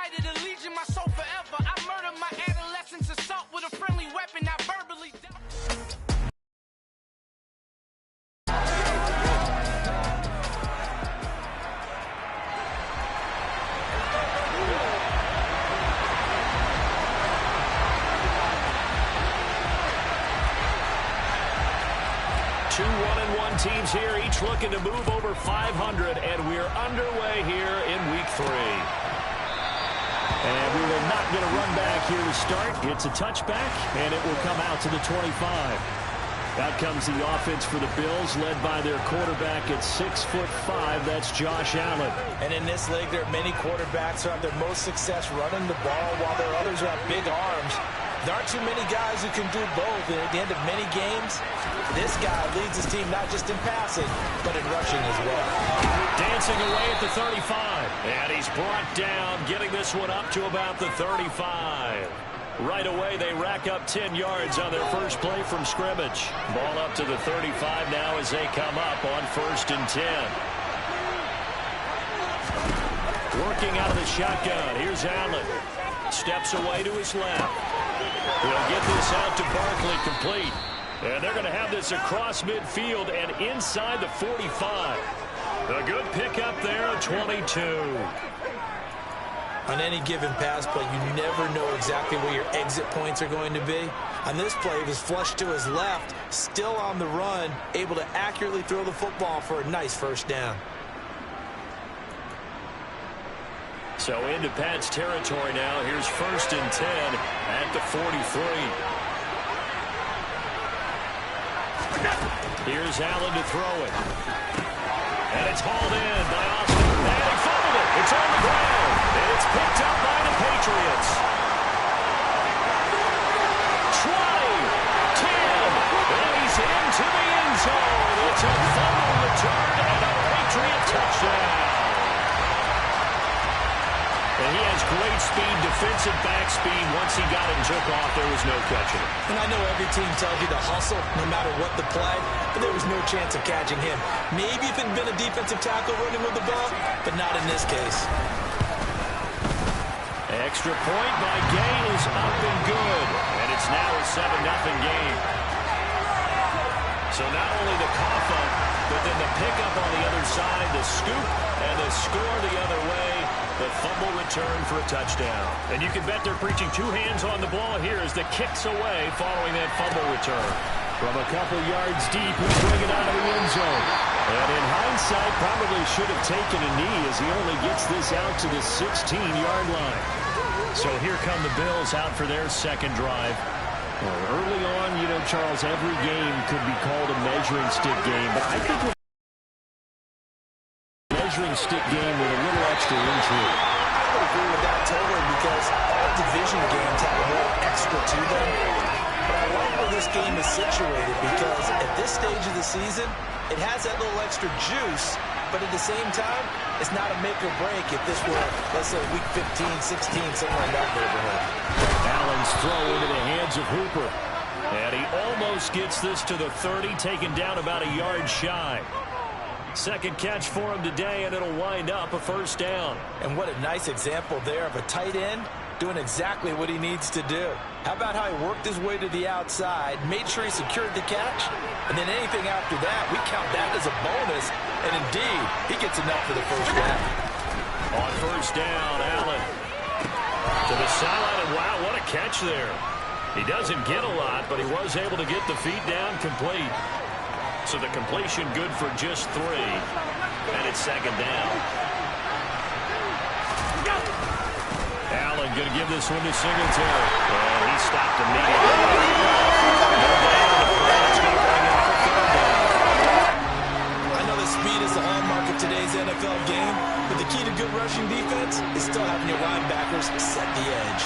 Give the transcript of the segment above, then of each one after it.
plighted allegiance, my soul forever. I murdered my adolescence, assault with a friendly weapon, I verbally. 2 1-1 teams here, each looking to move over 500, and we're underway here in week 3. And we will not get a run back here to start. It's a touchback, and it will come out to the 25. Out comes the offense for the Bills, led by their quarterback at 6'5". That's Josh Allen. And in this league, there are many quarterbacks who have their most success running the ball, while there are others who have big arms. There aren't too many guys who can do both, and at the end of many games, this guy leads his team not just in passing, but in rushing as well. Dancing away at the 35, and he's brought down, getting this one up to about the 35. Right away, they rack up 10 yards on their first play from scrimmage. Ball up to the 35 now as they come up on 1st and 10. Working out of the shotgun, here's Allen. Steps away to his left. He'll get this out to Barkley, complete. And they're going to have this across midfield and inside the 45. A good pickup there, 22. On any given pass play, you never know exactly where your exit points are going to be. On this play, he was flushed to his left, still on the run, able to accurately throw the football for a nice first down. So into Pat's territory now. Here's 1st and 10 at the 43. Here's Allen to throw it. And it's hauled in by Austin. And he fumbled it. It's on the ground. And it's picked up by the Patriots. 20, 10, and he's into the end zone. It's a fumble return and a Patriot touchdown. And he has great speed, defensive back speed. Once he got it and took off, there was no catching it. And I know every team tells you to hustle no matter what the play, but there was no chance of catching him. Maybe if it had been a defensive tackle running with the ball, but not in this case. Extra point by Gay is up and good. And it's now a 7-0 game. So not only the cough up, but then the pickup on the other side, the scoop, and the score the other way. The fumble return for a touchdown. And you can bet they're preaching 2 hands on the ball here as the kick's away following that fumble return. From a couple yards deep, he's bringing it out of the end zone. And in hindsight, probably should have taken a knee as he only gets this out to the 16-yard line. So here come the Bills out for their second drive. Well, early on, you know, Charles, every game could be called a measuring stick game, but I think measuring stick game with a little extra intrigue. I would agree with that totally because all division games have a little extra to them. But I like where this game is situated because at this stage of the season, it has that little extra juice, but at the same time, it's not a make or break if this were, let's say, week 15, 16, somewhere in that neighborhood. Allen's throw into the hands of Hooper. And he almost gets this to the 30, taken down about a yard shy. Second catch for him today, and it'll wind up a first down. And what a nice example there of a tight end doing exactly what he needs to do. How about how he worked his way to the outside, made sure he secured the catch, and then anything after that, we count that as a bonus. And indeed, he gets enough for the first down. On first down, Allen to the sideline, and wow, what a catch there. He doesn't get a lot, but he was able to get the feet down complete. So the completion good for just 3. And it's second down. Allen going to give this one to Singletary. And he stopped immediately. I know the speed is the hallmark of today's NFL game, but the key to good rushing defense is still having your linebackers set the edge.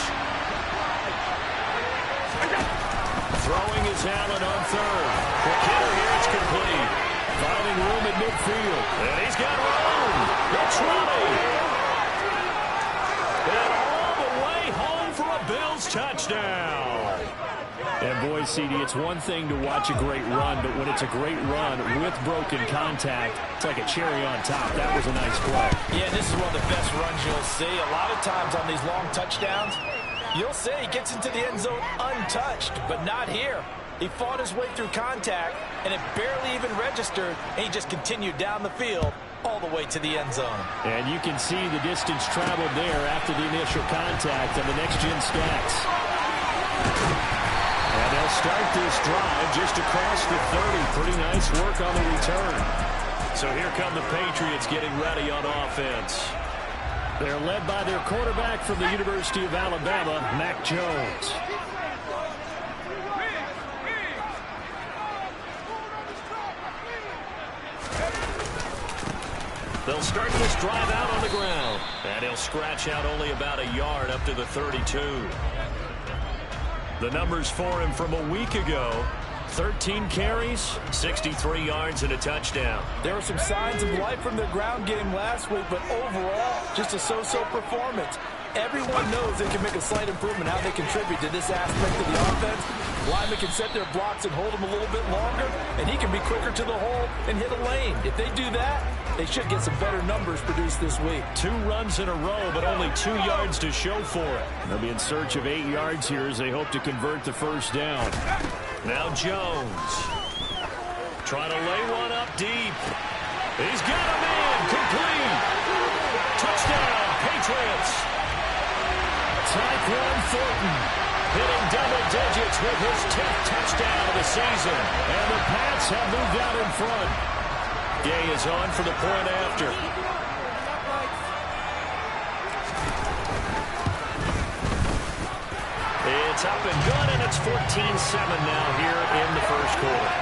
Throwing is Allen on 3rd. Quick hitter here, it's complete. Finding room at midfield. And he's got room. It's running. And all the way home for a Bills touchdown. And boy, CD, it's one thing to watch a great run, but when it's a great run with broken contact, it's like a cherry on top. That was a nice play. Yeah, this is one of the best runs you'll see. A lot of times on these long touchdowns, you'll say he gets into the end zone untouched, but not here. He fought his way through contact, and it barely even registered, and he just continued down the field all the way to the end zone. And you can see the distance traveled there after the initial contact on the next-gen stats. And they'll start this drive just across the 30. Pretty nice work on the return. So here come the Patriots getting ready on offense. They're led by their quarterback from the University of Alabama, Mac Jones. They'll start this drive out on the ground. And he'll scratch out only about a yard up to the 32. The numbers for him from a week ago: 13 carries, 63 yards, and a touchdown. There were some signs of life from their ground game last week, but overall, just a so-so performance. Everyone knows they can make a slight improvement how they contribute to this aspect of the offense. Linemen can set their blocks and hold them a little bit longer, and he can be quicker to the hole and hit a lane. If they do that, they should get some better numbers produced this week. 2 runs in a row, but only 2 yards to show for it. They'll be in search of 8 yards here as they hope to convert the first down. Now Jones trying to lay one up deep. He's got a man. Complete. Touchdown, Patriots. Tyquan Thornton hitting double digits with his 10th touchdown of the season. And the Pats have moved out in front. Gay is on for the point after. It's up and good, and it's 14-7 now here in the first quarter.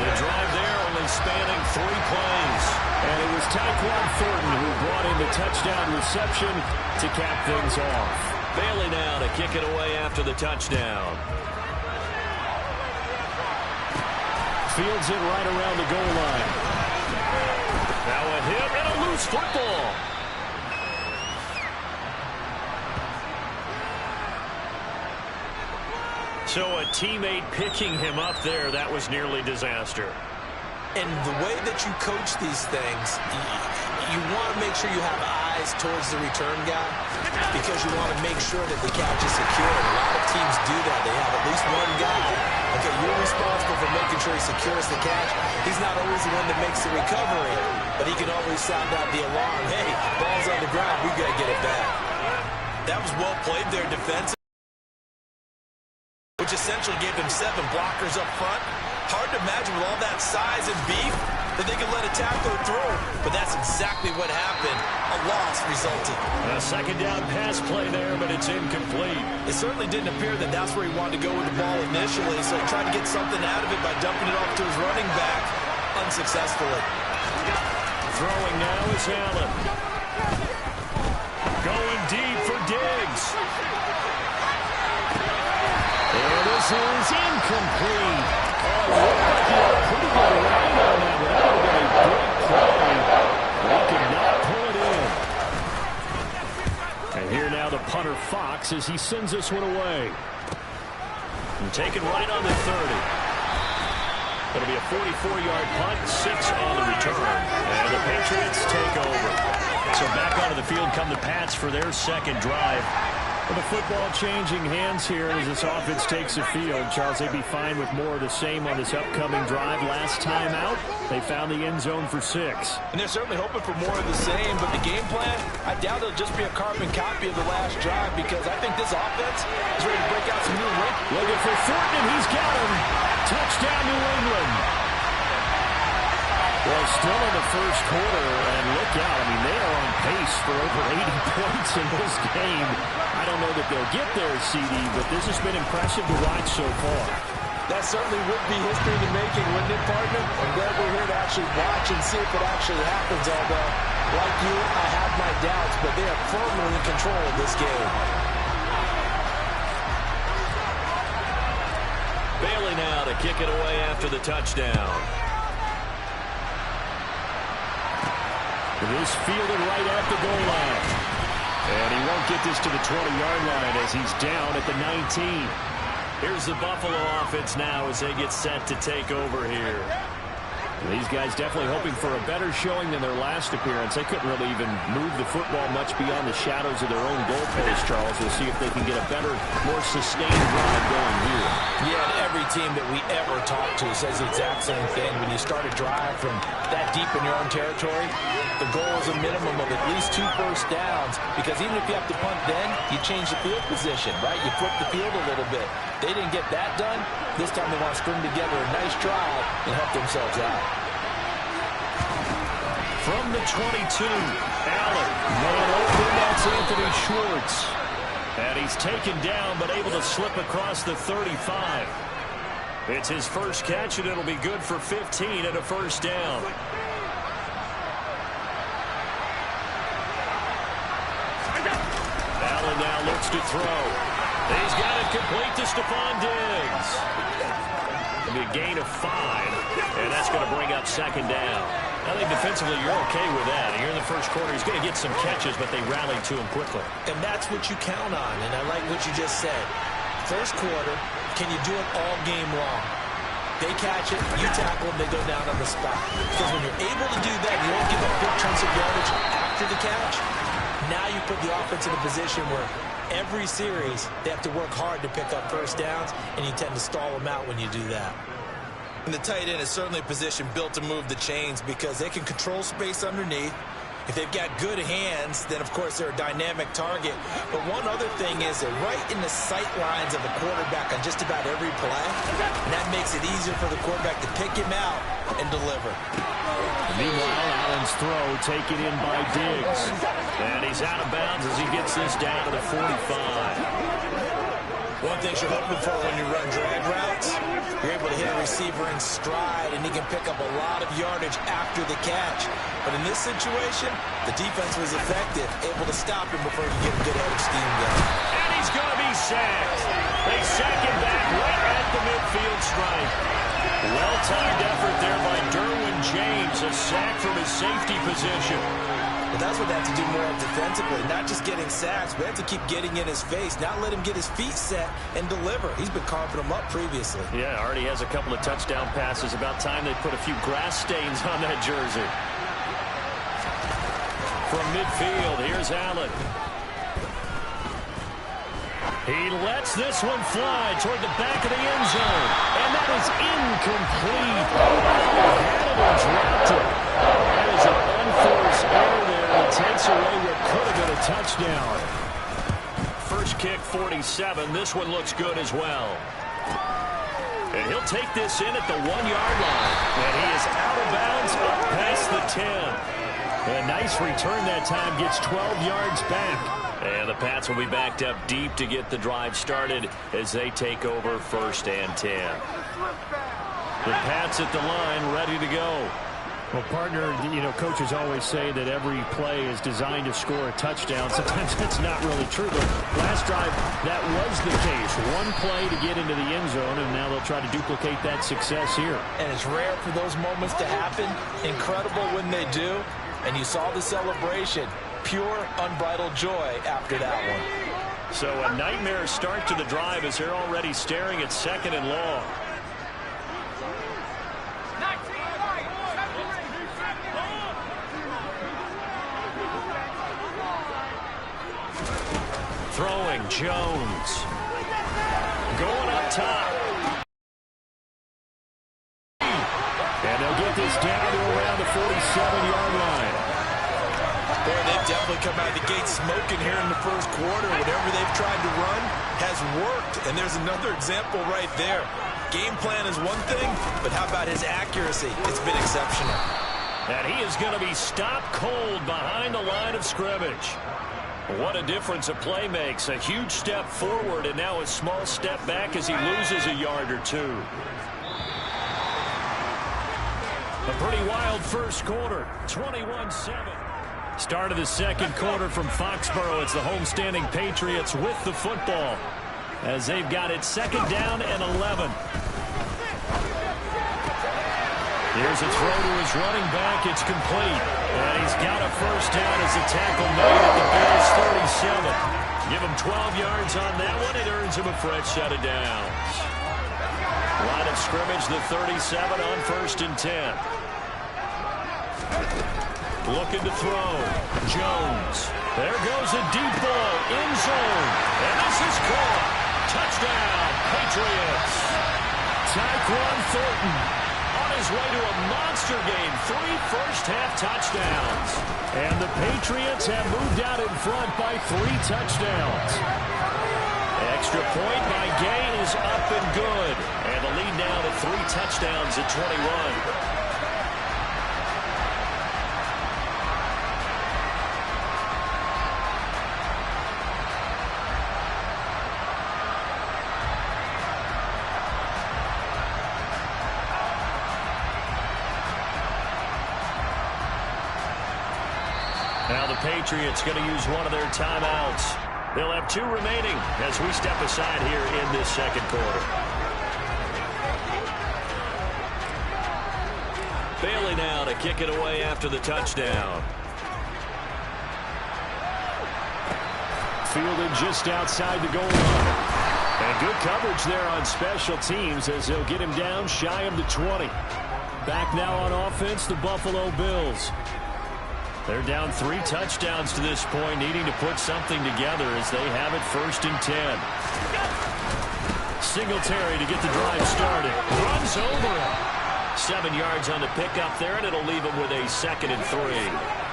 The drive there only spanning 3 plays. And it was Tyquan Thornton who brought in the touchdown reception to cap things off. Bailey now to kick it away after the touchdown. Fields it right around the goal line. Now a hit and a loose football. So a teammate picking him up there, that was nearly disaster. And the way that you coach these things, you want to make sure you have eyes towards the return guy because you want to make sure that the catch is secure. And a lot of teams do that. They have at least one guy. Okay, you're responsible for making sure he secures the catch. He's not always the one that makes the recovery, but he can always sound out the alarm. Hey, ball's on the ground. We've got to get it back. That was well played there defensively, which essentially gave them 7 blockers up front. Hard to imagine with all that size and beef that they could let a tackler through. But that's exactly what happened. A loss resulted. A second down pass play there, but it's incomplete. It certainly didn't appear that that's where he wanted to go with the ball initially, so he tried to get something out of it by dumping it off to his running back unsuccessfully. Throwing now is Allen. Going deep for Diggs. And this is incomplete. Oh, it looked like he had a pretty good line on that, but that would have been a good play. They could not pull it in. And here now the punter Fox as he sends this one away. And taken right on the 30. It'll be a 44-yard punt, 6 on the return. And the Patriots take over. So back onto the field come the Pats for their second drive. With the football changing hands here as this offense takes the field. Charles, they'd be fine with more of the same on this upcoming drive. Last time out, they found the end zone for 6. And they're certainly hoping for more of the same, but the game plan, I doubt it'll just be a carbon copy of the last drive because I think this offense is ready to break out some new wins. Looking for Thornton, and he's got him. Touchdown, New England. Well, still in the first quarter, and look out. I mean, they are on pace for over 80 points in this game. I don't know that they'll get there, CD, but this has been impressive to watch so far. That certainly would be history in the making, wouldn't it, partner? I'm glad we're here to actually watch and see if it actually happens, although, like you, I have my doubts, but they are firmly in control of this game. Bailey now to kick it away after the touchdown. This fielded right at the goal line. And he won't get this to the 20-yard line as he's down at the 19. Here's the Buffalo offense now as they get set to take over here. These guys definitely hoping for a better showing than their last appearance. They couldn't really even move the football much beyond the shadows of their own goalpost, Charles. We'll see if they can get a better, more sustained drive going here. Yeah, and every team that we ever talk to says the exact same thing. When you start a drive from that deep in your own territory, the goal is a minimum of at least 2 first downs, because even if you have to punt then, you change the field position, right? You flip the field a little bit. They didn't get that done. This time they want to string together a nice drive and help themselves out. From the 22, Allen. Man open, that's Anthony Schwartz. And he's taken down, but able to slip across the 35. It's his first catch, and it'll be good for 15 and a first down. Allen now looks to throw. He's got it complete to Stephon Diggs. It'll be a gain of 5, and that's going to bring up second down. I think defensively you're okay with that. Here in the first quarter, he's going to get some catches, but they rallied to him quickly. And that's what you count on, and I like what you just said. First quarter, can you do it all game long? They catch it, you tackle them, they go down on the spot. Because when you're able to do that, you don't give up big chunks of yardage after the catch. Now you put the offense in a position where every series they have to work hard to pick up first downs, and you tend to stall them out when you do that. And the tight end is certainly a position built to move the chains because they can control space underneath. If they've got good hands, then, of course, they're a dynamic target. But one other thing is they're right in the sight lines of the quarterback on just about every play. And that makes it easier for the quarterback to pick him out and deliver. Meanwhile, Allen's throw taken in by Diggs. And he's out of bounds as he gets this down to the 45. One thing you're hoping for when you run drag routes, you're able to hit a receiver in stride, and he can pick up a lot of yardage after the catch. But in this situation, the defense was effective, able to stop him before he could get a good head of steam going. And he's going to be sacked. They sack him back right at the midfield stripe. Well-timed effort there by Derwin James, a sack from his safety position. But that's what they have to do more defensively, not just getting sacks, but they have to keep getting in his face, not let him get his feet set and deliver. He's been carving them up previously. Yeah, already has a couple of touchdown passes. About time they put a few grass stains on that jersey. From midfield, here's Allen. He lets this one fly toward the back of the end zone. And that is incomplete. Had it or dropped it. That is an unforced error there. It takes away what could have been a touchdown. First kick, 47. This one looks good as well. And he'll take this in at the 1-yard line. And he is out of bounds up past the 10. A nice return that time. Gets 12 yards back. And the Pats will be backed up deep to get the drive started as they take over 1st and 10. The Pats at the line, ready to go. Well, partner, you know, coaches always say that every play is designed to score a touchdown. Sometimes that's not really true, but last drive, that was the case. One play to get into the end zone, and now they'll try to duplicate that success here. And it's rare for those moments to happen. Incredible when they do. And you saw the celebration. Pure, unbridled joy after that one. So a nightmare start to the drive as they're already staring at 2nd and long. Throwing, Jones. Going up top. And they'll get this down to around the 47-yard line. Boy, they've definitely come out of the gate smoking here in the first quarter. Whatever they've tried to run has worked. And there's another example right there. Game plan is one thing, but how about his accuracy? It's been exceptional. And he is going to be stopped cold behind the line of scrimmage. What a difference a play makes. A huge step forward and now a small step back as he loses a yard or two. A pretty wild first quarter, 21-7. Start of the second quarter from Foxborough. It's the homestanding Patriots with the football as they've got it 2nd down and 11. Here's a throw to his running back. It's complete. And he's got a first down as the tackle made at the Bills' 37. Give him 12 yards on that one. It earns him a fresh set of downs. Line of scrimmage, the 37 on 1st and 10. Looking to throw. Jones. There goes a deep ball. End zone. And this is caught. Touchdown, Patriots. Tyquan Thornton on his way to a monster game. 3 first-half touchdowns. And the Patriots have moved out in front by 3 touchdowns. Extra point by Gay is up and good. And the lead now to 3 touchdowns at 21. Now the Patriots going to use one of their timeouts. They'll have 2 remaining as we step aside here in this second quarter. Bailey now to kick it away after the touchdown. Fielded just outside the goal line. And good coverage there on special teams as they'll get him down shy of the 20. Back now on offense, the Buffalo Bills. They're down 3 touchdowns to this point, needing to put something together as they have it 1st and 10. Singletary to get the drive started. Runs over him. 7 yards on the pickup there, and it'll leave him with a 2nd and 3.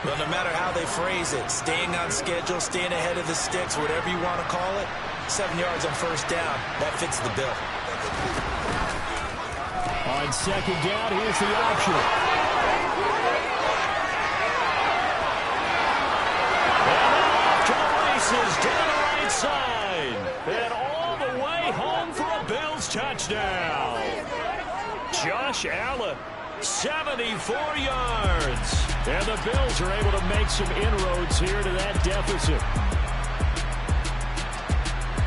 Well, no matter how they phrase it, staying on schedule, staying ahead of the sticks, whatever you want to call it, 7 yards on 1st down, that fits the bill. On 2nd down, here's the option. Down the right side and all the way home for a Bills touchdown. Josh Allen, 74 yards. And the Bills are able to make some inroads here to that deficit.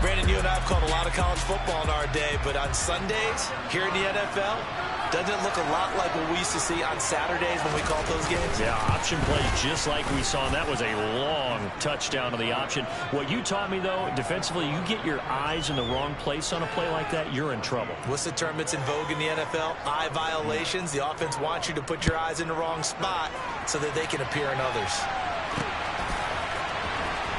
Brandon, you and I have called a lot of college football in our day, but on Sundays here in the NFL, doesn't it look a lot like what we used to see on Saturdays when we called those games? Yeah, option plays just like we saw, and that was a long touchdown to the option. What you taught me, though, defensively, you get your eyes in the wrong place on a play like that, you're in trouble. What's the term that's in vogue in the NFL? Eye violations. The offense wants you to put your eyes in the wrong spot so that they can appear in others.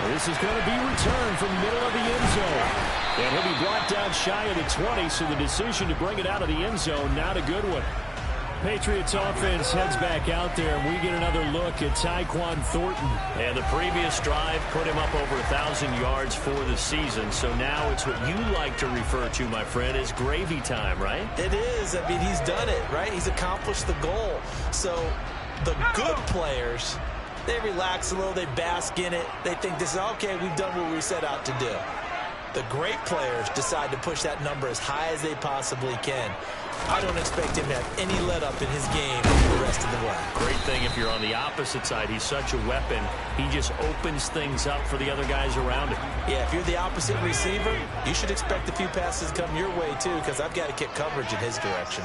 This is going to be returned from the middle of the end zone. And he'll be brought down shy of the 20, so the decision to bring it out of the end zone, not a good one. Patriots offense heads back out there, and we get another look at Tyquan Thornton. And the previous drive put him up over 1,000 yards for the season. So now it's what you like to refer to, my friend, as gravy time, right? It is. I mean, he's done it, right? He's accomplished the goal. So the good players, they relax a little, they bask in it. They think this is, okay, we've done what we set out to do. The great players decide to push that number as high as they possibly can. I don't expect him to have any let-up in his game the rest of the way. Great thing if you're on the opposite side. He's such a weapon. He just opens things up for the other guys around him. Yeah, if you're the opposite receiver, you should expect a few passes come your way, too, because I've got to kick coverage in his direction.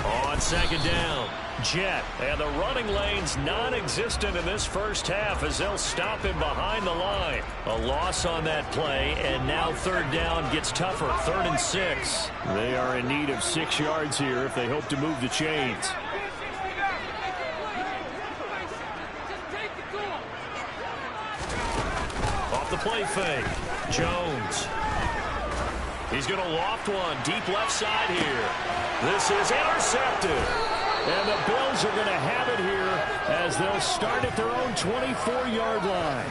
On 2nd down, Jet, and the running lane's non-existent in this first half as they'll stop him behind the line. A loss on that play, and now 3rd down gets tougher, 3rd and 6. They are in need of 6 yards here if they hope to move the chains. Off the play fake, Jones. He's going to loft one deep left side here. This is intercepted. And the Bills are going to have it here as they'll start at their own 24-yard line.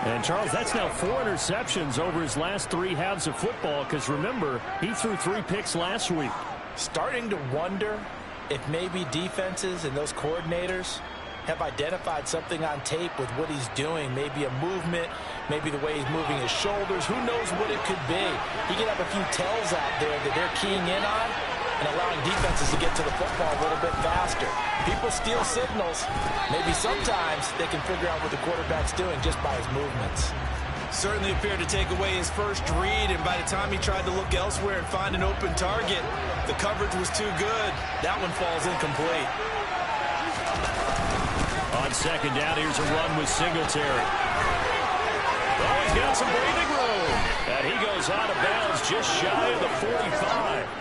And, Charles, that's now 4 interceptions over his last 3 halves of football because, remember, he threw 3 picks last week. Starting to wonder if maybe defenses and those coordinators have identified something on tape with what he's doing. Maybe a movement, maybe the way he's moving his shoulders. Who knows what it could be? He could have a few tells out there that they're keying in on and allowing defenses to get to the football a little bit faster. People steal signals. Maybe sometimes they can figure out what the quarterback's doing just by his movements. Certainly appeared to take away his first read, and by the time he tried to look elsewhere and find an open target, the coverage was too good. That one falls incomplete. On second down, here's a run with Singletary. Oh, he's got some breathing room. And he goes out of bounds just shy of the 45.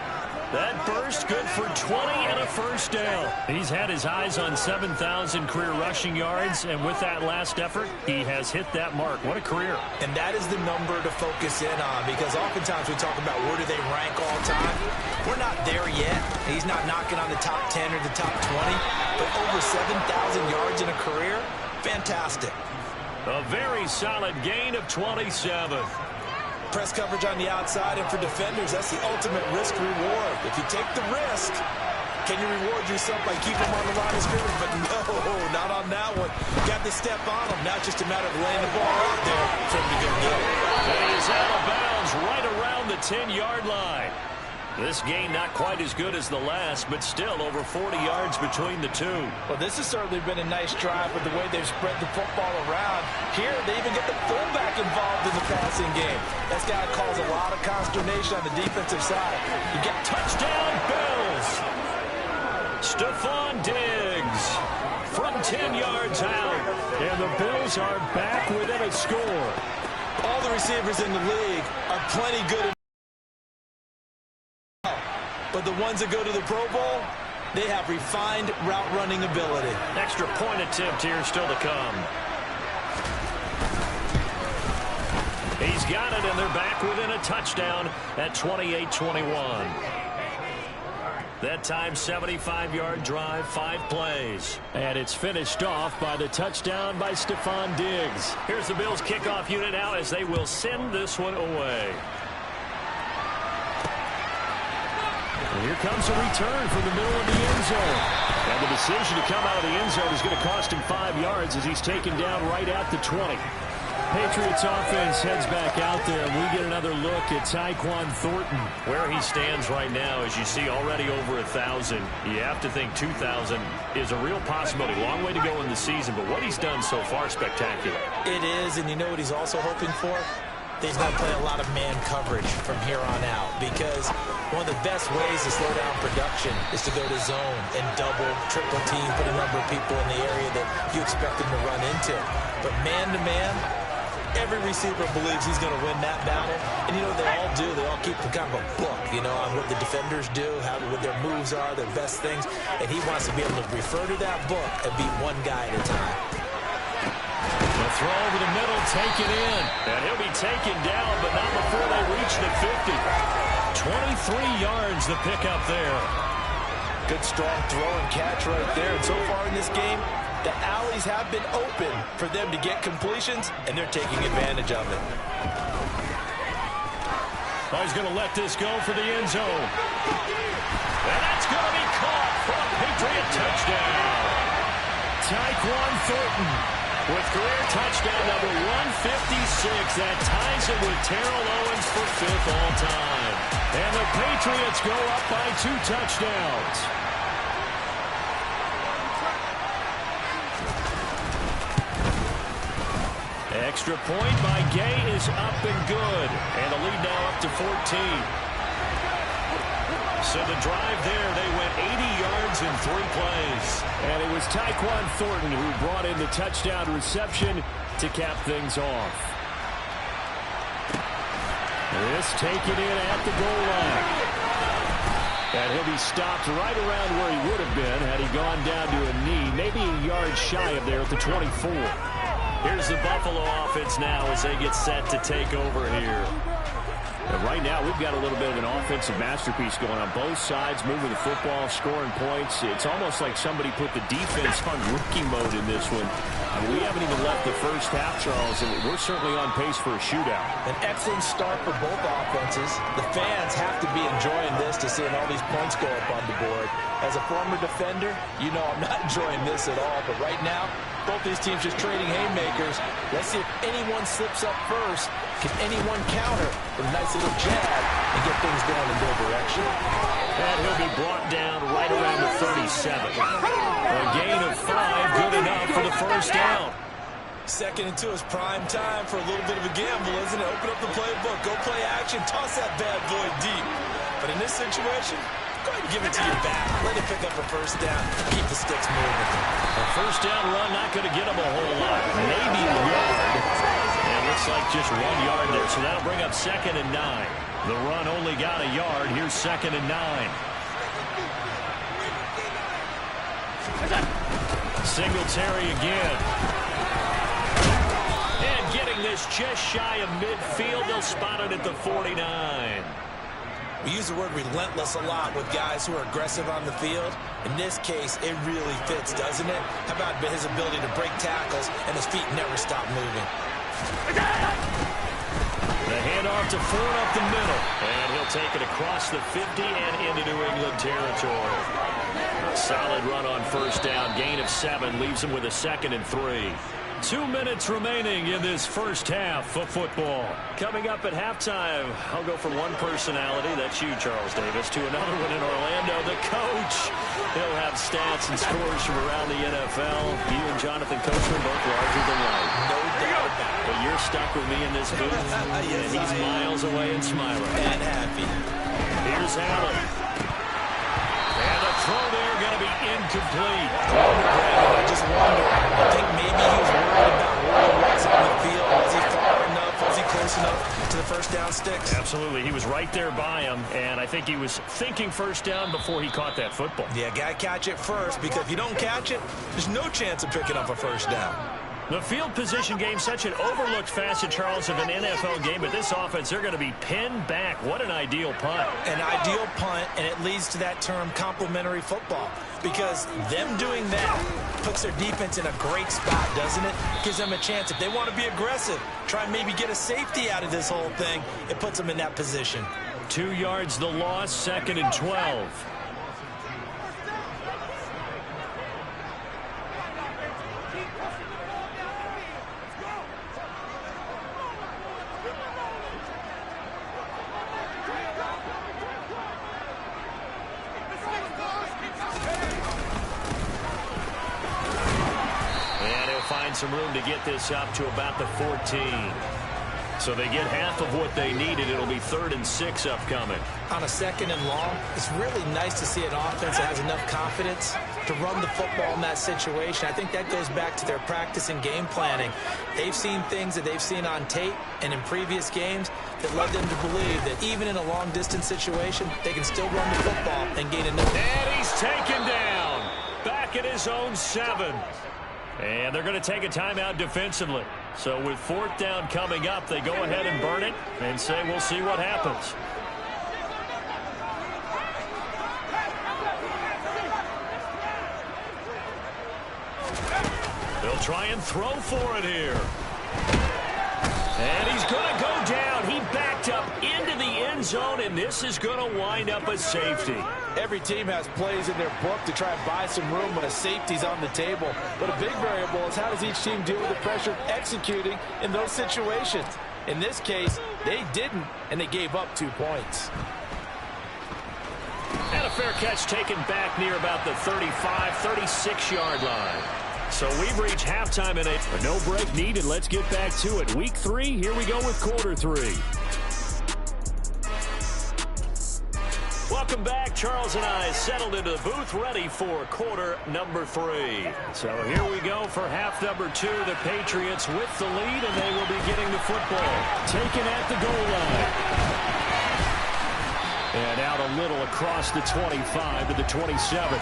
That burst good for 20 and a first down. He's had his eyes on 7,000 career rushing yards, and with that last effort, he has hit that mark. What a career. And that is the number to focus in on, because oftentimes we talk about where do they rank all time. We're not there yet. He's not knocking on the top 10 or the top 20, but over 7,000 yards in a career, fantastic. A very solid gain of 27. Press coverage on the outside, and for defenders, that's the ultimate risk-reward. If you take the risk, can you reward yourself by keeping him on the line of scrimmage? But no, not on that one. Got to step on him. Now it's just a matter of laying the ball out there for him to go get it. And he's out of bounds right around the 10-yard line. This gain not quite as good as the last, but still over 40 yards between the two. Well, this has certainly been a nice drive with the way they've spread the football around. Here, they even get the fullback involved in the passing game. That's got to cause a lot of consternation on the defensive side. You get touchdown, Bills. Stephon Diggs from 10 yards out. And the Bills are back within a score. All the receivers in the league are plenty good. But the ones that go to the Pro Bowl, they have refined route running ability. Extra point attempt here still to come. He's got it, and they're back within a touchdown at 28-21. That time, 75-yard drive, 5 plays. And it's finished off by the touchdown by Stephon Diggs. Here's the Bills kickoff unit now as they will send this one away. And here comes a return from the middle of the end zone. And the decision to come out of the end zone is going to cost him 5 yards as he's taken down right at the 20. Patriots offense heads back out there, and we get another look at Tyquan Thornton. Where he stands right now, as you see, already over 1,000. You have to think 2,000 is a real possibility. Long way to go in the season, but what he's done so far, spectacular. It is, and you know what he's also hoping for? He's going to play a lot of man coverage from here on out, because one of the best ways to slow down production is to go to zone and double, triple team, put a number of people in the area that you expect him to run into. But man-to-man, every receiver believes he's going to win that battle. And, you know, they all do. They all keep kind of a book, you know, on what the defenders do, what their moves are, their best things. And he wants to be able to refer to that book and beat one guy at a time. The throw over the middle, taken in. And he'll be taken down, but not before they reach the 50. 23 yards the pickup there. Good, strong throw and catch right there. And so far in this game, the alleys have been open for them to get completions, and they're taking advantage of it. Oh, he's going to let this go for the end zone. And that's going to be caught for a Patriot touchdown. Tyquan Thornton with career touchdown number 156. That ties him with Terrell Owens for 5th all-time. And the Patriots go up by 2 touchdowns. Extra point by Gay is up and good. And the lead now up to 14. So the drive there, they went 80 yards in 3 plays. And it was Tyquan Thornton who brought in the touchdown reception to cap things off. This taken in at the goal line. And he'll be stopped right around where he would have been had he gone down to a knee, maybe a yard shy of there at the 24. Here's the Buffalo offense now as they get set to take over here. And right now, we've got a little bit of an offensive masterpiece going on both sides, moving the football, scoring points. It's almost like somebody put the defense on rookie mode in this one. We haven't even left the first half, Charles, and we're certainly on pace for a shootout. An excellent start for both offenses. The fans have to be enjoying this to seeing all these points go up on the board. As a former defender, you know I'm not enjoying this at all. But right now, both these teams just trading haymakers. Let's see if anyone slips up first. Can anyone counter with a nice little jab and get things going in their direction? And he'll be brought down right around the 37. A gain of 5, good enough for the first down. 2nd and 2 is prime time for a little bit of a gamble, isn't it? Open up the playbook, go play action, toss that bad boy deep. But in this situation, go ahead and give it to your back. Let it pick up a first down. Keep the sticks moving. A first down run, not going to get him a whole lot. Maybe a yard. And it looks like just 1 yard there. So that'll bring up 2nd and 9. The run only got a yard. Here's 2nd and 9. Singletary again. And getting this just shy of midfield. They'll spot it at the 49. We use the word relentless a lot with guys who are aggressive on the field. In this case, it really fits, doesn't it? How about his ability to break tackles and his feet never stop moving? The handoff to Ford up the middle. And he'll take it across the 50 and into New England territory. A solid run on first down. Gain of 7 leaves him with a 2nd and 3. 2 minutes remaining in this first half of football. Coming up at halftime, I'll go from one personality, that's you, Charles Davis, to another one in Orlando, the coach. He'll have stats and scores from around the NFL. You and Jonathan Coachman both larger than life. No doubt about it. But you're stuck with me in this booth, Yes, and he's miles away and smiling. And happy. Here's Allen. And the throw there going to be incomplete. I just wonder, I think maybe he was worried about where he was on the field. Was he far enough? Was he close enough to the first down sticks? Absolutely. He was right there by him, and I think he was thinking first down before he caught that football. Yeah, got to catch it first, because if you don't catch it, there's no chance of picking up a first down. The field position game, such an overlooked facet, Charles, of an NFL game. But this offense, they're going to be pinned back. What an ideal punt. An ideal punt, and it leads to that term complementary football, because them doing that puts their defense in a great spot, doesn't it? Gives them a chance. If they want to be aggressive, try and maybe get a safety out of this whole thing, it puts them in that position. 2 yards the loss, 2nd and 12. Some room to get this up to about the 14. So they get half of what they needed. It'll be 3rd and 6 upcoming. On a 2nd and long, it's really nice to see an offense that has enough confidence to run the football in that situation. I think that goes back to their practice and game planning. They've seen things that they've seen on tape and in previous games that led them to believe that even in a long-distance situation, they can still run the football and gain enough. And he's taken down. Back at his own 7. And they're going to take a timeout defensively. So with 4th down coming up, they go ahead and burn it and say we'll see what happens. They'll try and throw for it here. And he's going to go down. He backed up into the end zone, and this is going to wind up a safety. Every team has plays in their book to try and buy some room when a safety's on the table. But a big variable is how does each team deal with the pressure of executing in those situations. In this case, they didn't, and they gave up 2 points. And a fair catch taken back near about the 35, 36-yard line. So we've reached halftime in a no break needed. Let's get back to it. Week 3, here we go with quarter 3. Welcome back. Charles and I settled into the booth, ready for quarter number 3. So here we go for half number 2. The Patriots with the lead, and they will be getting the football. Taken at the goal line. And out a little across the 25 to the 27.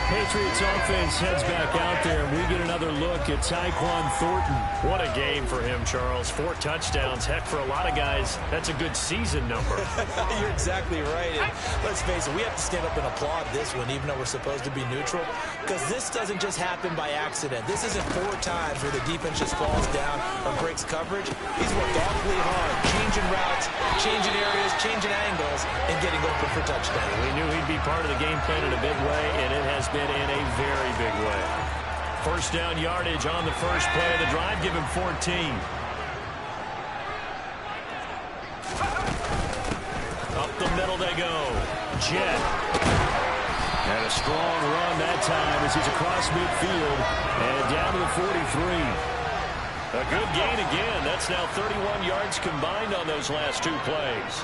Patriots offense heads back out there, and we get another look at Tyquan Thornton. What a game for him, Charles. 4 touchdowns. Heck, for a lot of guys, that's a good season number. You're exactly right. And let's face it, we have to stand up and applaud this one, even though we're supposed to be neutral, because this doesn't just happen by accident. This isn't 4 times where the defense just falls down or breaks coverage. He's worked awfully hard, changing routes, changing areas, changing angles, and getting open for touchdown. We knew he'd be part of the game plan in a big way, and it has been in a very big way. First down yardage on the first play of the drive. Give him 14. Up the middle they go. Jet. And a strong run that time as he's across midfield and down to the 43. A good gain again. That's now 31 yards combined on those last 2 plays.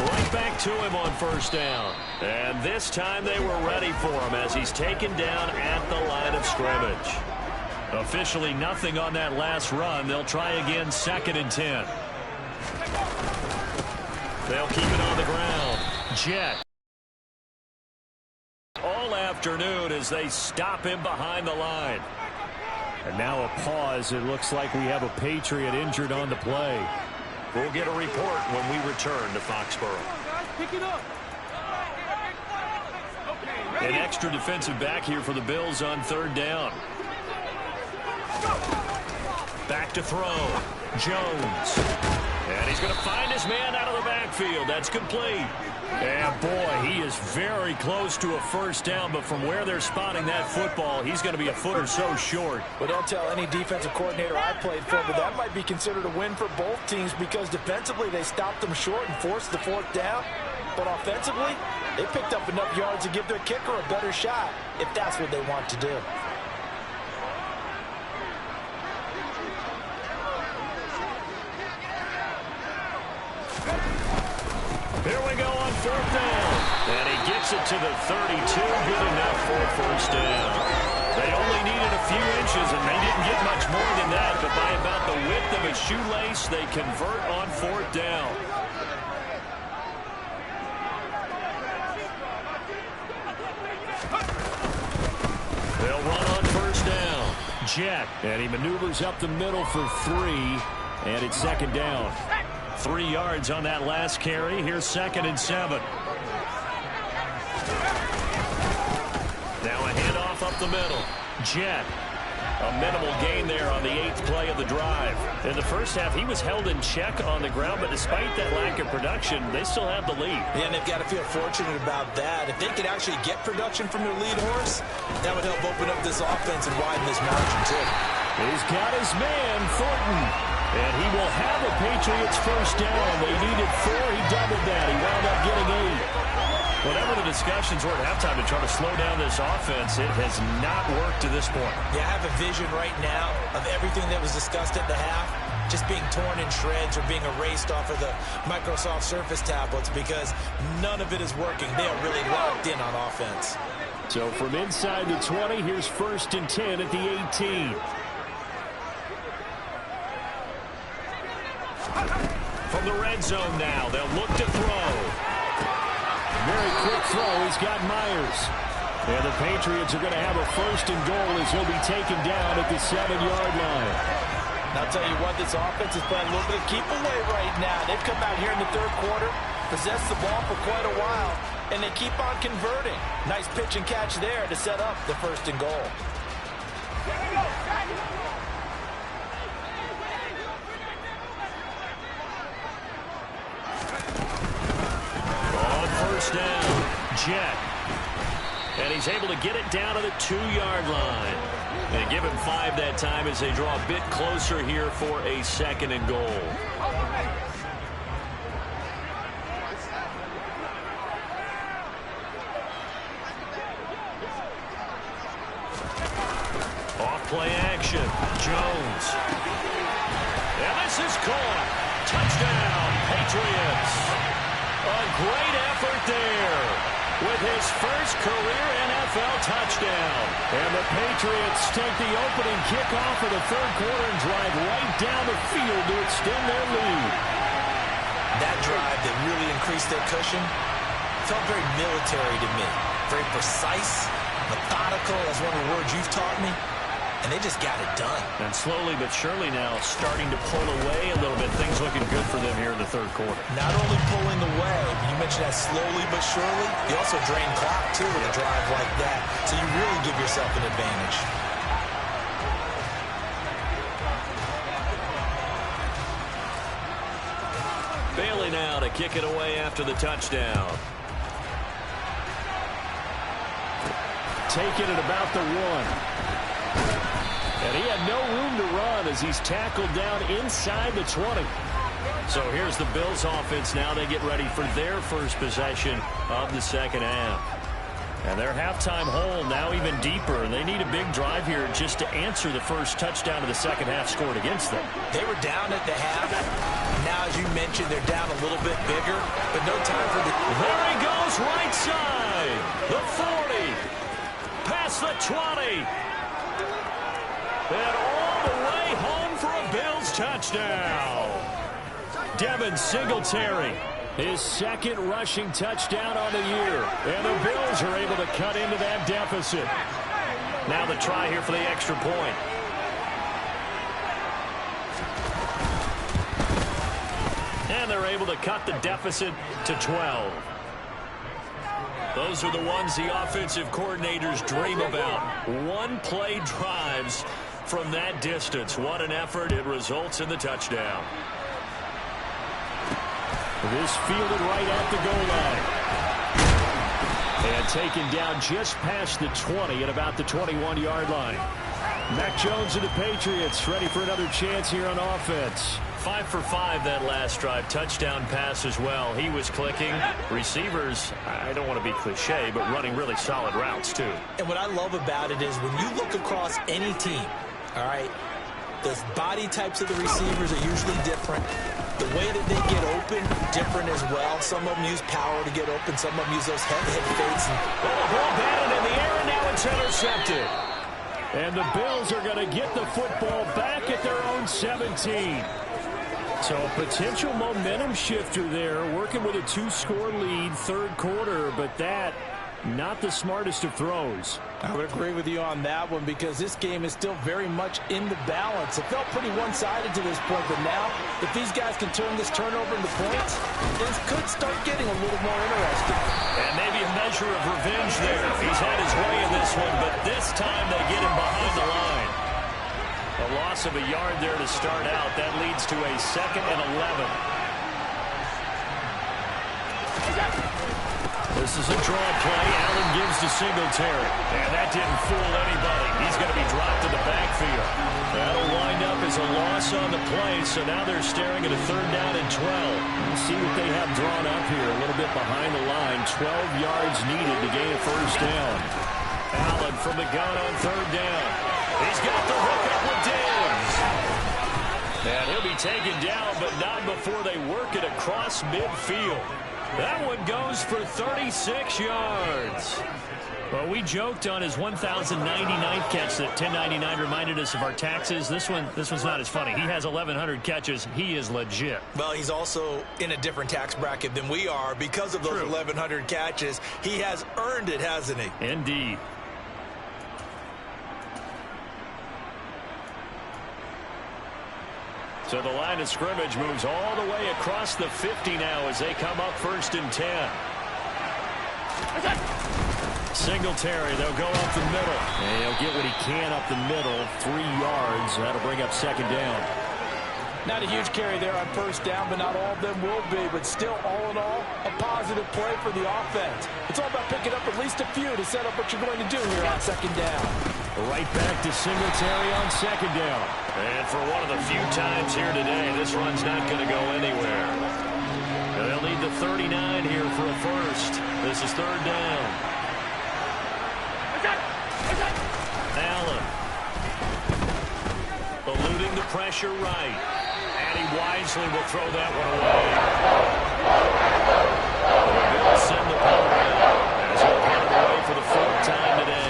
Right back to him on first down. And this time they were ready for him as he's taken down at the line of scrimmage. Officially nothing on that last run. They'll try again 2nd and 10. They'll keep it on the ground. Jet. All afternoon as they stop him behind the line. And now a pause. It looks like we have a Patriot injured on the play. We'll get a report when we return to Foxborough. Pick it up. An extra defensive back here for the Bills on 3rd down. Back to throw. Jones. And he's going to find his man out of the backfield. That's complete. And boy, he is very close to a first down, but from where they're spotting that football, he's going to be a foot or so short. Well, don't tell any defensive coordinator I played for, but that might be considered a win for both teams because defensively they stopped them short and forced the 4th down. But offensively, they picked up enough yards to give their kicker a better shot if that's what they want to do. Here we go on 4th down. And he gets it to the 32. Good enough for a first down. They only needed a few inches, and they didn't get much more than that. But by about the width of a shoelace, they convert on 4th down. They'll run on first down. Jet. And he maneuvers up the middle for 3. And it's 2nd down. 3 yards on that last carry. Here's 2nd and 7. Now a handoff up the middle. Jet. A minimal gain there on the 8th play of the drive. In the first half, he was held in check on the ground, but despite that lack of production, they still have the lead. Yeah, and they've got to feel fortunate about that. If they could actually get production from their lead horse, that would help open up this offense and widen this margin, too. He's got his man, Thornton. And he will have a Patriots first down. They needed 4. He doubled that. He wound up getting 8. Whatever the discussions were at halftime to try to slow down this offense, it has not worked to this point. Yeah, I have a vision right now of everything that was discussed at the half just being torn in shreds or being erased off of the Microsoft Surface tablets because none of it is working. They are really locked in on offense. So from inside the 20, here's 1st and 10 at the 18. From the red zone now, they'll look to throw. Very quick throw. He's got Myers. And the Patriots are going to have a 1st and goal as he'll be taken down at the 7-yard line. Now, I'll tell you what, this offense is playing a little bit of keep away right now. They've come out here in the 3rd quarter, possessed the ball for quite a while, and they keep on converting. Nice pitch and catch there to set up the 1st and goal. Down, Jet. And he's able to get it down to the 2-yard line. And give him 5 that time as they draw a bit closer here for a 2nd and goal. Off play action. Jones. And this is caught. Touchdown, Patriots. A great effort there with his first career NFL touchdown. And the Patriots take the opening kickoff of the 3rd quarter and drive right down the field to extend their lead. That drive that really increased their cushion felt very military to me. Very precise, methodical. That's one of the words you've taught me. And they just got it done. And slowly but surely now starting to pull away a little bit. Things looking good for them here in the 3rd quarter. Not only pulling away, you mentioned that slowly but surely. You also drain clock, too, with a drive like that. So you really give yourself an advantage. Bailey now to kick it away after the touchdown. Taking it about the 1. And he had no room to run as he's tackled down inside the 20. So here's the Bills offense now. They get ready for their first possession of the 2nd half. And their halftime hole now even deeper. They need a big drive here just to answer the first touchdown of the second half scored against them. They were down at the half. Now, as you mentioned, they're down a little bit bigger, but no time for the... There he goes, right side. The 40. Past the 20. And all the way home for a Bills touchdown. Devin Singletary. His second rushing touchdown on the year. And the Bills are able to cut into that deficit. Now the try here for the extra point. And they're able to cut the deficit to 12. Those are the ones the offensive coordinators dream about. One-play drives from that distance. What an effort. It results in the touchdown. This fielded right at the goal line. And taken down just past the 20 at about the 21-yard line. Mac Jones and the Patriots ready for another chance here on offense. 5 for 5 that last drive. Touchdown pass as well. He was clicking. Receivers, I don't want to be cliche, but running really solid routes too. And what I love about it is when you look across any team, all right, the body types of the receivers are usually different. The way that they get open, different as well. Some of them use power to get open. Some of them use those head fakes. The ball batted in the air, and now it's intercepted. And the Bills are going to get the football back at their own 17. So a potential momentum shifter there, working with a 2-score lead, third quarter, but that not the smartest of throws. I would agree with you on that one because this game is still very much in the balance. It felt pretty one-sided to this point, but now if these guys can turn this turnover into points, things could start getting a little more interesting. And maybe a measure of revenge there. He's had his way in this one, but this time they get him behind the line. A loss of a yard there to start out. That leads to a 2nd and 11. This is a draw play. Allen gives to Singletary. And that didn't fool anybody. He's going to be dropped in the backfield. That'll wind up as a loss on the play, so now they're staring at a 3rd down and 12. We'll see what they have drawn up here. A little bit behind the line. 12 yards needed to gain a 1st down. Allen from the gun on 3rd down. He's got the hook up with Diggs. And he'll be taken down, but not before they work it across midfield. That one goes for 36 yards. Well, we joked on his 1,099th catch that 1099 reminded us of our taxes. This one's not as funny. He has 1,100 catches. He is legit. Well, he's also in a different tax bracket than we are because of those 1,100 catches. He has earned it, hasn't he? Indeed. So the line of scrimmage moves all the way across the 50 now as they come up 1st and 10. Singletary, they'll go up the middle. And he'll get what he can up the middle. 3 yards. That'll bring up 2nd down. Not a huge carry there on 1st down, but not all of them will be. But still, all in all, a positive play for the offense. It's all about picking up at least a few to set up what you're going to do here on 2nd down. Right back to Singletary on 2nd down. And for one of the few times here today, this run's not going to go anywhere. And they'll need the 39 here for a 1st. This is 3rd down. Allen. Eluding the pressure right. And he wisely will throw that one away. The Bills send the ball out as he'll put it away for the 4th time today.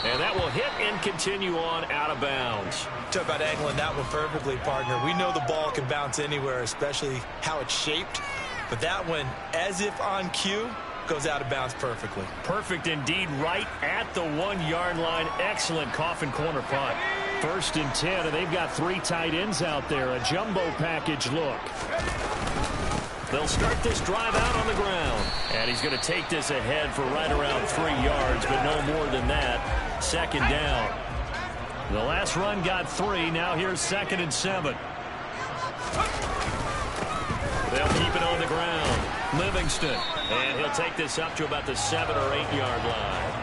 And that will hit and continue on out of bounds. Talk about angling that one perfectly, partner. We know the ball can bounce anywhere, especially how it's shaped. But that one, as if on cue, goes out of bounds perfectly. Perfect indeed, right at the 1-yard line. Excellent coffin corner punt. 1st and 10, and they've got 3 tight ends out there. A jumbo package look. They'll start this drive out on the ground. And he's going to take this ahead for right around 3 yards, but no more than that. 2nd down. The last run got 3. Now here's 2nd and 7. They'll keep it on the ground. Livingston. And he'll take this up to about the 7 or 8 yard line.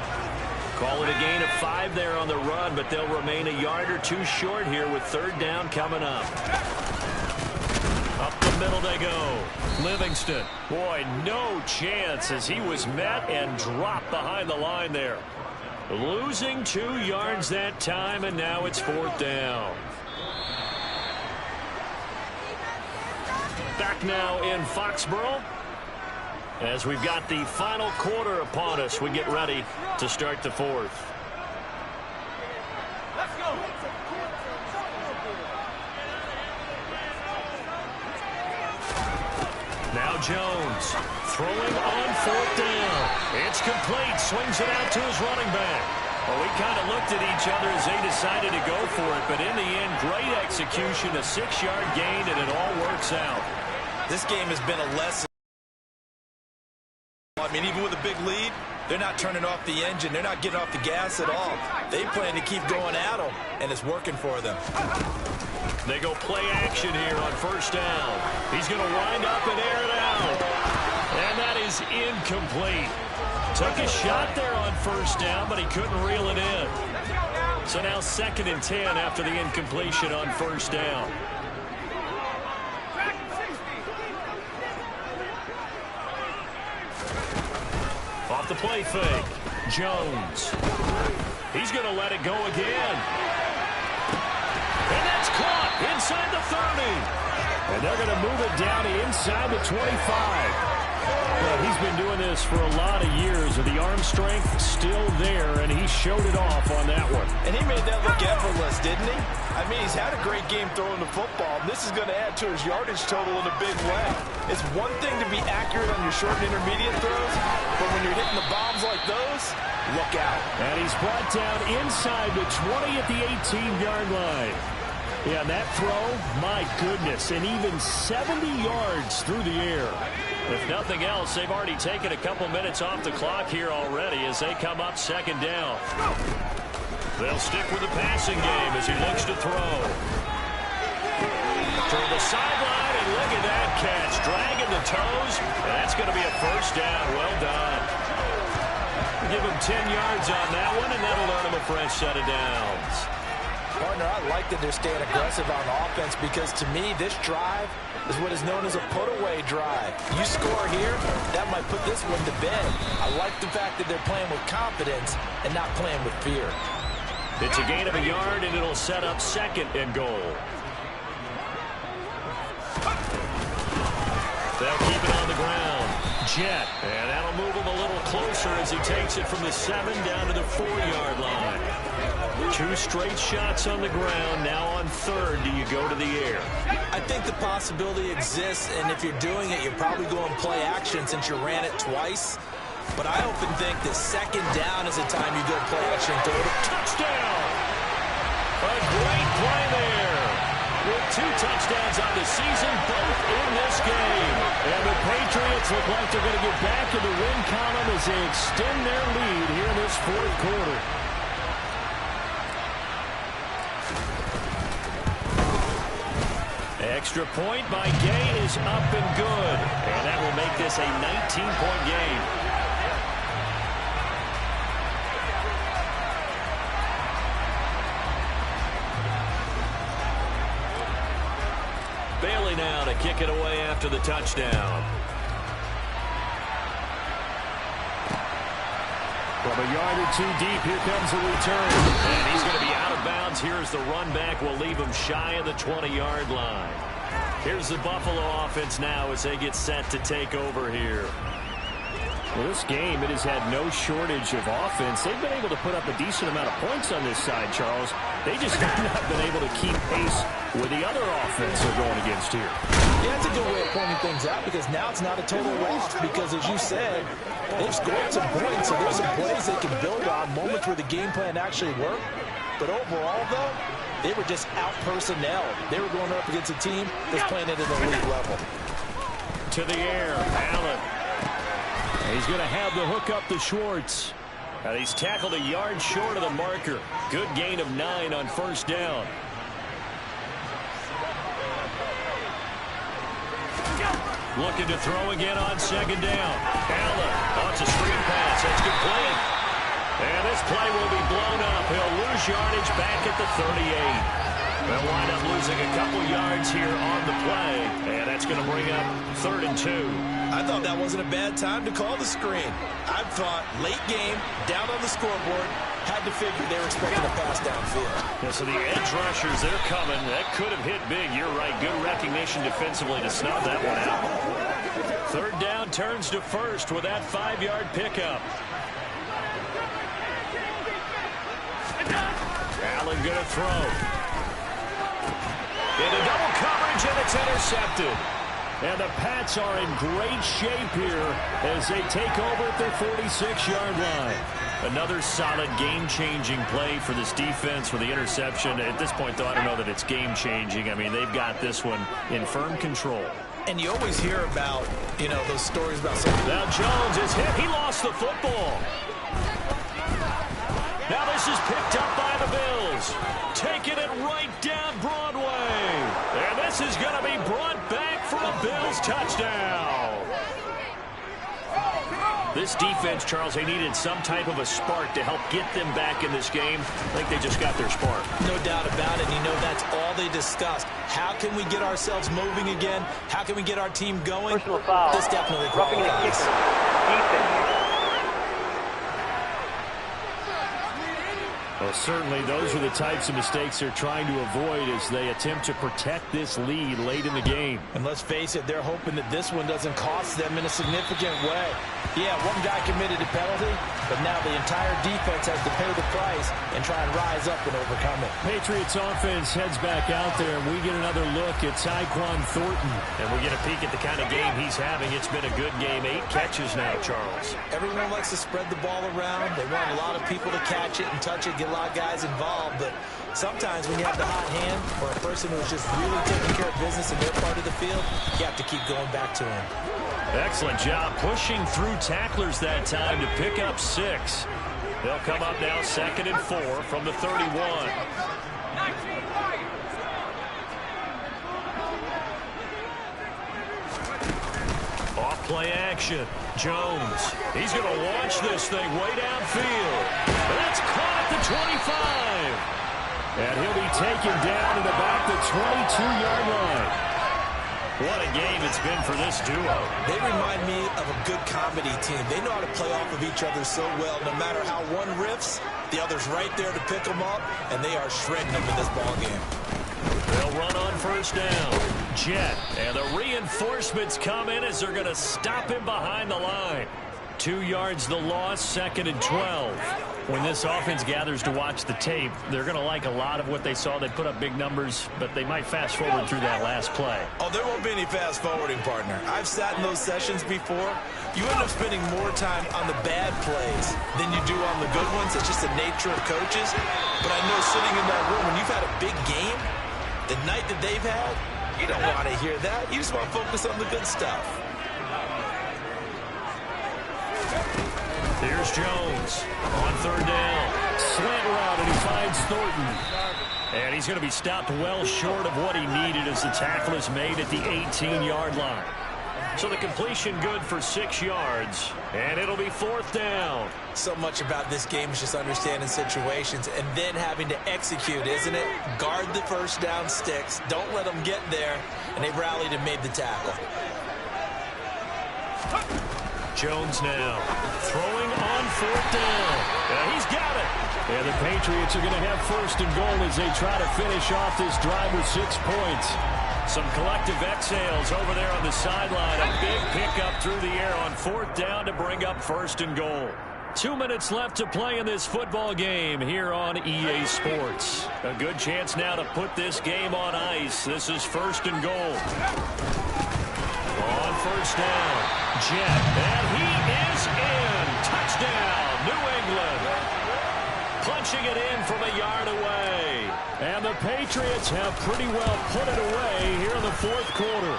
Call it a gain of 5 there on the run, but they'll remain a yard or 2 short here with 3rd down coming up. Up the middle they go. Livingston. Boy, no chance as he was met and dropped behind the line there. Losing 2 yards that time, and now it's 4th down. Back now in Foxborough. As we've got the final quarter upon us, we get ready to start the 4th. Let's go. Now Jones throwing on 4th down. It's complete. Swings it out to his running back. Well, we kind of looked at each other as they decided to go for it, but in the end, great execution, a 6-yard gain, and it all works out. This game has been a lesson. I mean, even with a big lead, they're not turning off the engine. They're not getting off the gas at all. They plan to keep going at them, and it's working for them. They go play action here on 1st down. He's going to wind up and air it out. And that is incomplete. Took a shot there on 1st down, but he couldn't reel it in. So now 2nd and 10 after the incompletion on 1st down. Off the play fake. Jones. He's going to let it go again. And that's caught inside the 30. And they're going to move it down to inside the 25. Well, he's been doing this for a lot of years, and the arm strength still there, and he showed it off on that one. And he made that look effortless, didn't he? I mean, he's had a great game throwing the football. This is going to add to his yardage total in a big way. It's one thing to be accurate on your short and intermediate throws, but when you're hitting the bombs like those, look out. And he's brought down inside the 20 at the 18-yard line. Yeah, that throw, my goodness, and even 70 yards through the air. If nothing else, they've already taken a couple minutes off the clock here already as they come up 2nd down. They'll stick with the passing game as he looks to throw. To the sideline, and look at that catch. Dragging the toes, and that's going to be a 1st down. Well done. Give him 10 yards on that one, and that'll earn him a fresh set of downs. Partner, I like that they're staying aggressive on offense because, to me, this drive is what is known as a put-away drive. You score here, that might put this one to bed. I like the fact that they're playing with confidence and not playing with fear. It's a gain of a yard, and it'll set up 2nd and goal. They'll keep it on the ground. Jet, and that'll move him a little closer as he takes it from the 7 down to the 4-yard line. 2 straight shots on the ground. Now on 3rd, do you go to the air? I think the possibility exists, and if you're doing it, you're probably going play action since you ran it twice. But I often think that 2nd down is the time you go play action. Touchdown! A great play there. With 2 touchdowns on the season, both in this game. And the Patriots look like they're going to get back in the win column as they extend their lead here in this 4th quarter. Extra point by Gay is up and good. And that will make this a 19-point game. Bailey now to kick it away after the touchdown. From a yard or 2 deep, here comes a return. And he's going to be out of bounds. Here's the run back. Will leave him shy of the 20-yard line. Here's the Buffalo offense now as they get set to take over here. Well, this game, it has had no shortage of offense. They've been able to put up a decent amount of points on this side, Charles. They just have not been able to keep pace with the other offense they're going against here. Yeah, that's a good way of pointing things out because now it's not a total loss because, as you said, they've scored some points, so there's some plays they can build on, moments where the game plan actually worked. But overall, though, they were just out-personnel. They were going up against a team that's playing at an elite level. To the air, Allen. He's going to have the hook up to Schwartz. And he's tackled a yard short of the marker. Good gain of 9 on 1st down. Looking to throw again on 2nd down. Allen, wants a screen pass. That's complete. And this play will be blown up. He'll lose yardage back at the 38. They'll wind up losing a couple yards here on the play, and that's going to bring up 3rd and 2. I thought that wasn't a bad time to call the screen. I thought late game, down on the scoreboard, had to figure they were expecting a pass downfield. Yeah, so the edge rushers, they're coming. That could have hit big. You're right. Good recognition defensively to snub that one out. 3rd down turns to 1st with that 5-yard pickup. Allen going to throw. Into double coverage, and it's intercepted. And the Pats are in great shape here as they take over at their 46-yard line. Another solid game-changing play for this defense with the interception. At this point, though, I don't know that it's game-changing. I mean, they've got this one in firm control. And you always hear about, those stories about something. Now Jones is hit. He lost the football. Now this is picked up by the Bills. Taking it right down Broadway. And this is going to be brought back for a Bills touchdown. This defense, Charles, they needed some type of a spark to help get them back in this game. I think they just got their spark. No doubt about it. And that's all they discussed. How can we get ourselves moving again? How can we get our team going? Personal foul. This definitely qualifies. Well, certainly those are the types of mistakes they're trying to avoid as they attempt to protect this lead late in the game. And let's face it, they're hoping that this one doesn't cost them in a significant way. Yeah, one guy committed a penalty, but now the entire defense has to pay the price and try and rise up and overcome it. Patriots offense heads back out there, and we get another look at Tyquan Thornton. And we get a peek at the kind of game he's having. It's been a good game. 8 catches now, Charles. Everyone likes to spread the ball around. They want a lot of people to catch it and touch it, get a lot of guys involved, but sometimes when you have the hot hand or a person who's just really taking care of business in their part of the field, you have to keep going back to him. Excellent job pushing through tacklers that time to pick up 6. They'll come up now 2nd and 4 from the 31. Off play action. Jones. He's going to launch this thing way downfield. That's caught at the 25. And he'll be taken down at about the 22-yard line. What a game it's been for this duo. They remind me of a good comedy team. They know how to play off of each other so well. No matter how one riffs, the other's right there to pick them up, and they are shredding them in this ball game. They'll run on 1st down. Jet, and the reinforcements come in as they're going to stop him behind the line. 2 yards the loss, 2nd and 12. When this offense gathers to watch the tape, they're going to like a lot of what they saw. They put up big numbers, but they might fast forward through that last play. Oh, there won't be any fast forwarding, partner. I've sat in those sessions before. You end up spending more time on the bad plays than you do on the good ones. It's just the nature of coaches. But I know sitting in that room, when you've had a big game, the night that they've had, you don't want to hear that. You just want to focus on the good stuff. Here's Jones on 3rd down. Slant route, and he finds Thornton. And he's going to be stopped well short of what he needed as the tackle is made at the 18-yard line. So the completion good for 6 yards, and it'll be 4th down. So much about this game is just understanding situations and then having to execute, isn't it? Guard the 1st down sticks. Don't let them get there, and they rallied and made the tackle. Jones now throwing on 4th down. Yeah, he's got it. And the Patriots are going to have 1st and goal as they try to finish off this drive with 6 points. Some collective exhales over there on the sideline. A big pickup through the air on 4th down to bring up 1st and goal. 2 minutes left to play in this football game here on EA Sports. A good chance now to put this game on ice. This is 1st and goal. On 1st down, Jet, and he is in. Touchdown, New England. Punching it in from a yard away. And the Patriots have pretty well put it away here in the 4th quarter.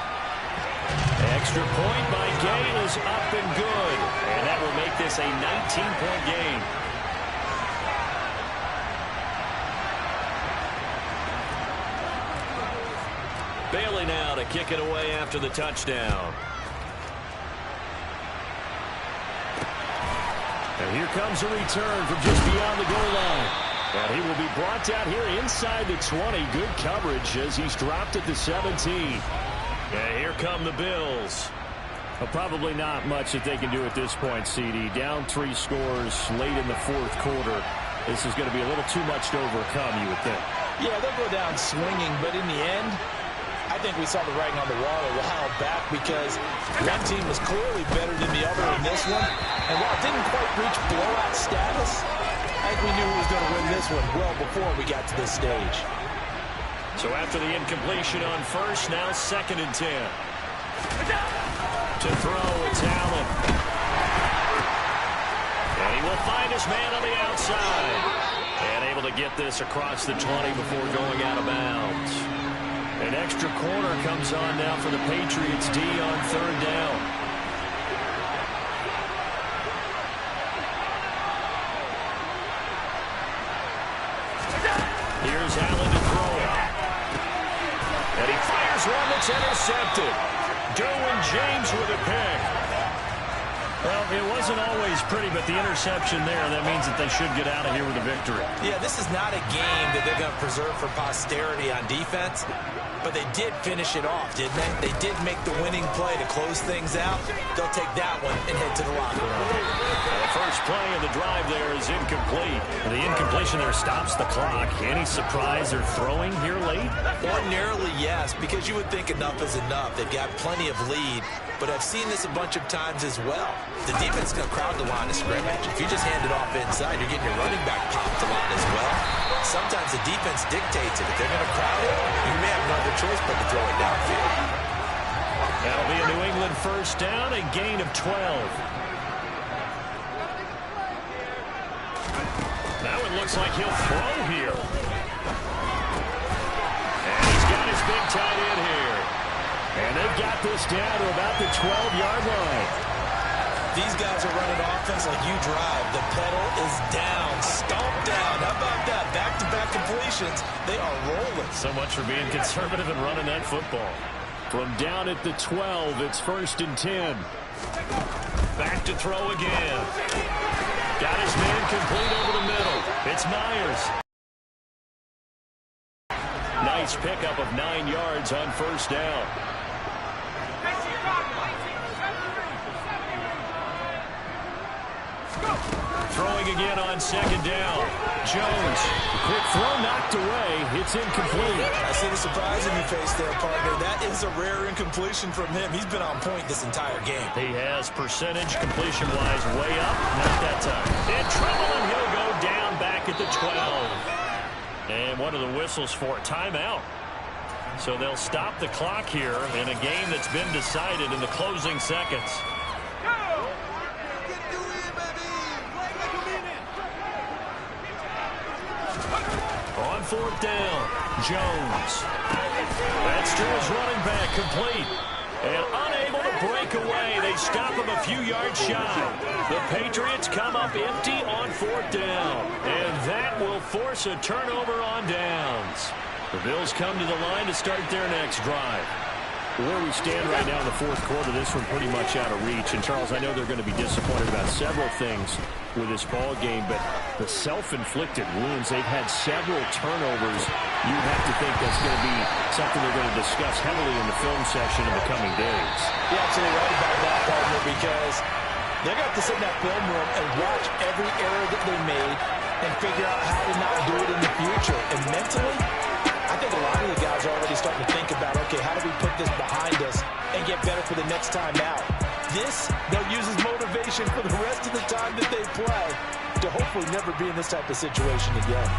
Extra point by Gay is up and good. And that will make this a 19-point game. Bailey now to kick it away after the touchdown. And here comes a return from just beyond the goal line. And he will be brought down here inside the 20. Good coverage as he's dropped at the 17. And here come the Bills. Well, probably not much that they can do at this point, CD. Down 3 scores late in the fourth quarter. This is going to be a little too much to overcome, you would think. Yeah, they'll go down swinging, but in the end, I think we saw the writing on the wall a while back because one team was clearly better than the other in this one. And while it didn't quite reach blowout status, I think we knew who was going to win this one well before we got to this stage. So after the incompletion on first, now 2nd and 10. To throw, it's Allen. And he will find his man on the outside. And able to get this across the 20 before going out of bounds. An extra corner comes on now for the Patriots D on 3rd down. Here's Allen to throw it. And he fires one that's intercepted. Derwin James with a pick. Well, it wasn't always pretty, but the interception there, that means that they should get out of here with a victory. Yeah, this is not a game that they're going to preserve for posterity on defense, but they did finish it off, didn't they? They did make the winning play to close things out. They'll take that one and head to the locker room. The first play of the drive there is incomplete. The incompletion there stops the clock. Any surprise they're throwing here late? Ordinarily, yes, because you would think enough is enough. They've got plenty of lead, but I've seen this a bunch of times as well. The defense is going to crowd the line of scrimmage. If you just hand it off inside, you're getting your running back popped a lot as well. Sometimes the defense dictates it. If they're going to crowd it, you may have no other choice but to throw it downfield. That'll be a New England first down, a gain of 12. Now it looks like he'll throw here. And he's got his big tight end here. And they've got this down to about the 12-yard line. These guys are running offense like you drive. The pedal is down, stomped down. How about that? Back-to-back completions. They are rolling. So much for being conservative and running that football. From down at the 12, it's 1st and 10. Back to throw again. Got his man complete over the middle. It's Myers. Nice pickup of 9 yards on 1st down. Throwing again on 2nd down. Jones. Quick throw knocked away. It's incomplete. I see the surprise in your face there, partner. That is a rare incompletion from him. He's been on point this entire game. He has percentage completion-wise way up. Not that time. In trouble, and he'll go down back at the 12. And one of the whistles for a timeout. So they'll stop the clock here in a game that's been decided in the closing seconds. On 4th down, Jones. That's to his running back, complete. And unable to break away. They stop him a few yards shy. The Patriots come up empty on 4th down. And that will force a turnover on downs. The Bills come to the line to start their next drive. Where we stand right now in the fourth quarter, this one pretty much out of reach. And, Charles, I know they're going to be disappointed about several things with this ball game, but the self-inflicted wounds, they've had several turnovers. You have to think that's going to be something they're going to discuss heavily in the film session in the coming days. You're absolutely right about that, partner, because they're going to have to sit in that film room and watch every error that they made and figure out how to not do it in the future. And mentally, I think a lot of the guys are already starting to think about, okay, how do we put this behind us and get better for the next time out? This, they'll use as motivation for the rest of the time that they play to hopefully never be in this type of situation again.